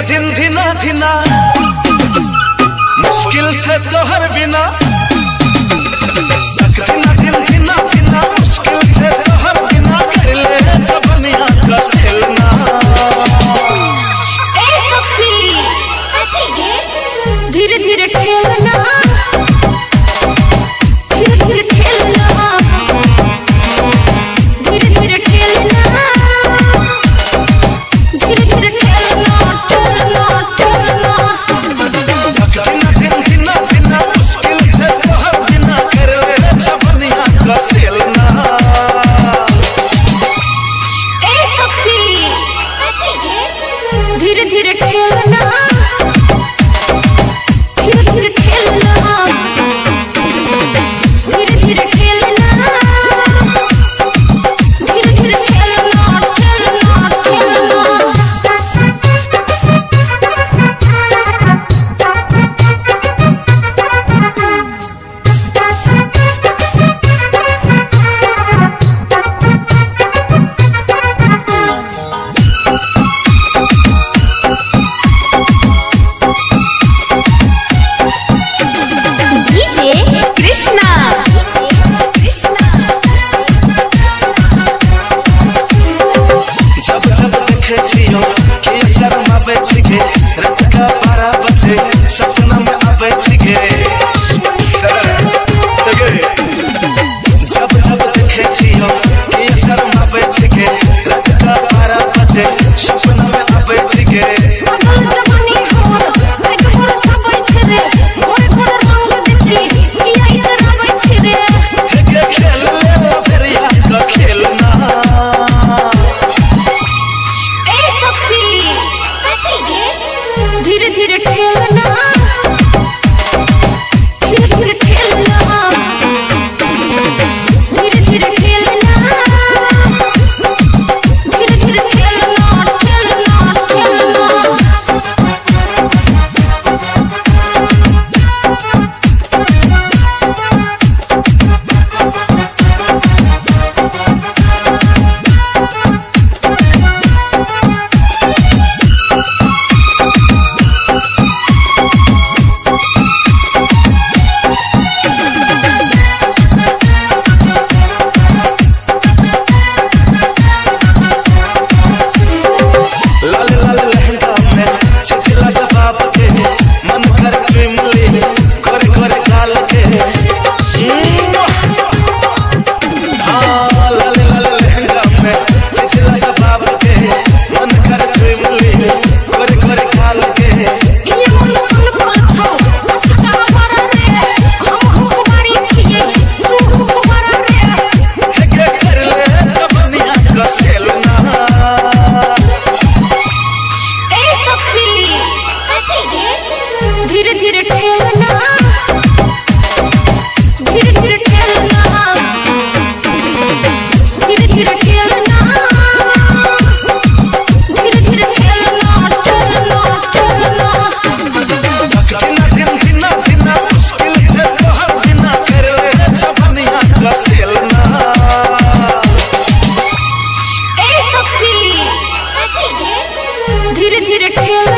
दिन धिना धिना मुश्किल से तोहर बिना दिन धिना धिना मुश्किल से तोहर बिना कर ले जबनिया का सेलना ए सखी धीरे धीरे खेलना धीरे धीरे खेलना धीरे धीरे खेलना धीरे धीरे खेलना खेलना खेलना दिन धिना धिना मुश्किल से तोहर बिना कर ले जबनिया का सेलना ए सखी धीरे धीरे खेलना धीरे धीरे खेलना धीरे धीरे खेलना धीरे धीरे खेलना खेलना डीजे कृष्णा जब जब देखे छियो के शर्मा बेचगे रात का 12 बजे सपना में आवे छिगे जब जब देखे छियो के शर्मा बेचगे रात का 12 बजे सपना में आवे छिगे अगल जवानी हो एक बड़ा सब छरे मोर मोर रंग देखी किया इधर आवे छरे के खेल ले दरिया का खेलना ए सखी धीरे धीरे खेलना धीरे धीरे खेलना धीरे धीरे खेलना धीरे धीरे खेलना खेलना खेलना लाल लाल लहंगा में छिछला जवाब के मन कर चुमली करे करे गाल के हाँ लाल लाल लहंगा में छिछला जवाब के मन कर चुमली करे करे गाल के किया मन सुन पाछो सका मारा रे हम कुमारी छिए तू कुमारा रे के कर ले जबनिया का सेलना ए सखी धीरे धीरे खेलना धीरे धीरे खेलना धीरे धीरे खेलना धीरे धीरे खेलना खेलना खेलना दिन धिना धिना मुश्किल से तोहर बिना कर ले जबनिया का सेलना ए सखी धीरे धीरे खेलना